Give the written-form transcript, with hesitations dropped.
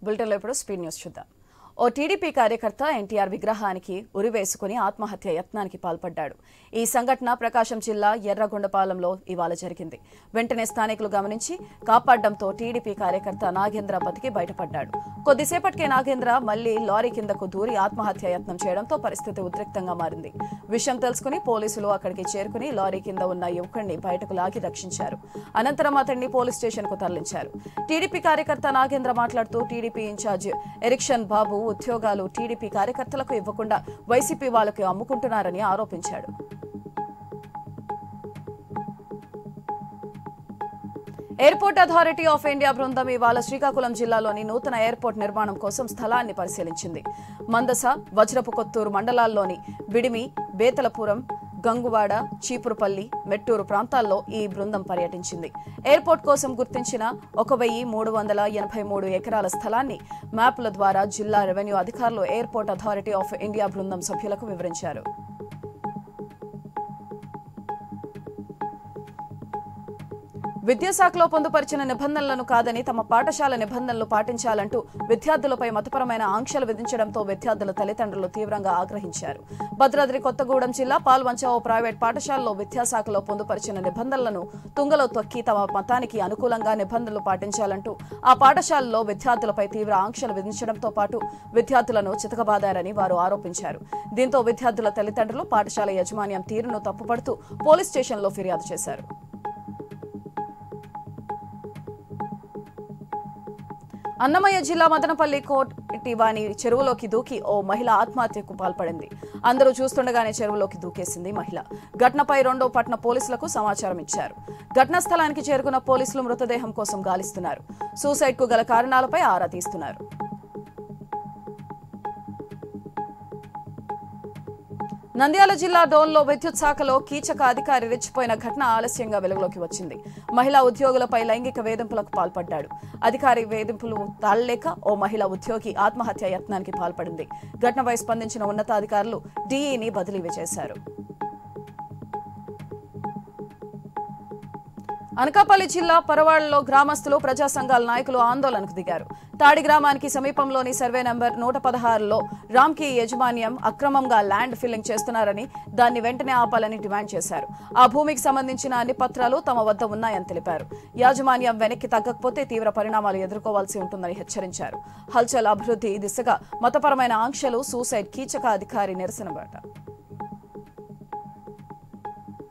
బులెటిన్లో ఇప్పుడు speed news చూద్దాం. ఓ టీడీపీ కార్యకర్త ఎన్టీఆర్ విగ్రహానికి ఉరివేసుకుని ఆత్మహత్య యత్నానికి పాల్పడ్డాడు. ఈ సంఘటన ప్రకాశం జిల్లా ఎర్రగొండపాలెంలో ఇవాళ జరిగింది. వెంటనే స్థానికులు గమనించి కాపాడడంతో టీడీపీ కార్యకర్త నాగేంద్ర బతికి బయటపడ్డాడు. కొద్దిసేపటికే నాగేంద్ర మళ్లీ లారీ కిందకు దూరి ఆత్మహత్య యత్నం చేయడంతో పరిస్థితి ఉద్రిక్తంగా మారింది. విషయం తెలుసుకుని పోలీసులు అక్కడికి చేరుకుని లారీ కింద ఉన్న యువకుడిని బయటకు లాగి రక్షించారు. అనంతరం అతడిని పోలీస్ స్టేషన్ కు తరలించారు. టీడీపీ కార్యకర్త నాగేంద్ర మాట్లాడుతూ టీడీపీ ఇన్ఛార్జ్ ఎరిక్షన్ బాబు ఉద్యోగాలు టీడీపీ కార్యకర్తలకు ఇవ్వకుండా వైసీపీ వాళ్లకు అమ్ముకుంటున్నారని ఆరోపించాడు. ఎయిర్పోర్ట్ అథారిటీ ఆఫ్ ఇండియా బృందం ఇవాళ శ్రీకాకుళం జిల్లాలోని నూతన ఎయిర్పోర్ట్ నిర్మాణం కోసం స్థలాన్ని పరిశీలించింది. మందస, వజ్రపు కొత్తూరు మండలాల్లోని బిడిమి, బేతలపురం, గంగువాడ, చీపురుపల్లి, మెట్టూరు ప్రాంతాల్లో ఈ బృందం పర్యటించింది. ఎయిర్పోర్ట్ కోసం గుర్తించిన 1383 ఎకరాల స్థలాన్ని మ్యాప్ల ద్వారా జిల్లా రెవెన్యూ అధికారులు ఎయిర్పోర్ట్ అథారిటీ ఆఫ్ ఇండియా బృందం సభ్యులకు వివరించారు. విద్యాశాఖలో పొందుపరిచిన నిబంధనలను కాదని తమ పాఠశాల నిబంధనలు పాటించాలంటూ విద్యార్థులపై మతపరమైన ఆంక్షలు విధించడంతో విద్యార్థుల తల్లిదండ్రులు తీవ్రంగా ఆగ్రహించారు. భద్రాద్రి కొత్తగూడెం జిల్లా పాల్వంచ ఓ ప్రైవేట్ పాఠశాలలో విద్యాశాఖలో పొందుపరిచిన నిబంధనలను తుంగలో తొక్కి తమ మతానికి అనుకూలంగా నిబంధనలు పాటించాలంటూ ఆ పాఠశాలలో విద్యార్థులపై తీవ్ర ఆంక్షలు విధించడంతో పాటు విద్యార్థులను చితకబాదారని వారు ఆరోపించారు. దీంతో విద్యార్థుల తల్లిదండ్రులు పాఠశాల యాజమాన్యం తీరును తప్పుపడుతూ పోలీస్ స్టేషన్లో ఫిర్యాదు చేశారు. అన్నమయ్య జిల్లా మదనపల్లి కోటివాణి చెరువులోకి దూకి ఓ మహిళ ఆత్మహత్యకు పాల్పడింది. అందరూ చూస్తుండగానే చెరువులోకి దూకేసింది మహిళ. ఘటనపై 2వ పట్టణ పోలీసులకు సమాచారం ఇచ్చారు. ఘటనా స్థలానికి చేరుకున్న పోలీసులు మృతదేహం కోసం గాలిస్తున్నారు. సూసైడ్ కు గల కారణాలపై ఆరా తీస్తున్నారు. నంద్యాల జిల్లా డోన్లో విద్యుత్ శాఖలో కీచక అధికారి రెచ్చిపోయిన ఘటన ఆలస్యంగా వెలుగులోకి వచ్చింది. మహిళా ఉద్యోగులపై లైంగిక వేధింపులకు పాల్పడ్డాడు. అధికారి వేధింపులు తాళలేక ఓ మహిళా ఉద్యోగి ఆత్మహత్య యత్నానికి పాల్పడింది. ఘటనపై స్పందించిన ఉన్నతాధికారులు డీఈని బదిలీ చేశారు. అనకాపల్లి జిల్లా పరవాడలో గ్రామస్తులు, ప్రజా సంఘాల నాయకులు ఆందోళనకు దిగారు. తాడి గ్రామానికి సమీపంలోని సర్వే నంబర్ 116లో రామ్కి యాజమాన్యం అక్రమంగా ల్యాండ్ ఫిల్లింగ్ చేస్తున్నారని, దాన్ని వెంటనే ఆపాలని డిమాండ్ చేశారు. ఆ భూమికి సంబంధించిన అన్ని పత్రాలు తమ వద్ద ఉన్నాయని తెలిపారు. యాజమాన్యం వెనక్కి తగ్గకపోతే తీవ్ర పరిణామాలు ఎదుర్కోవాల్సి ఉంటుందని హెచ్చరించారు. హల్చల్ అభివృద్ధి దిశగా మతపరమైన ఆంక్షలు, సూసైడ్, కీచక అధికారి నిరసన బాట.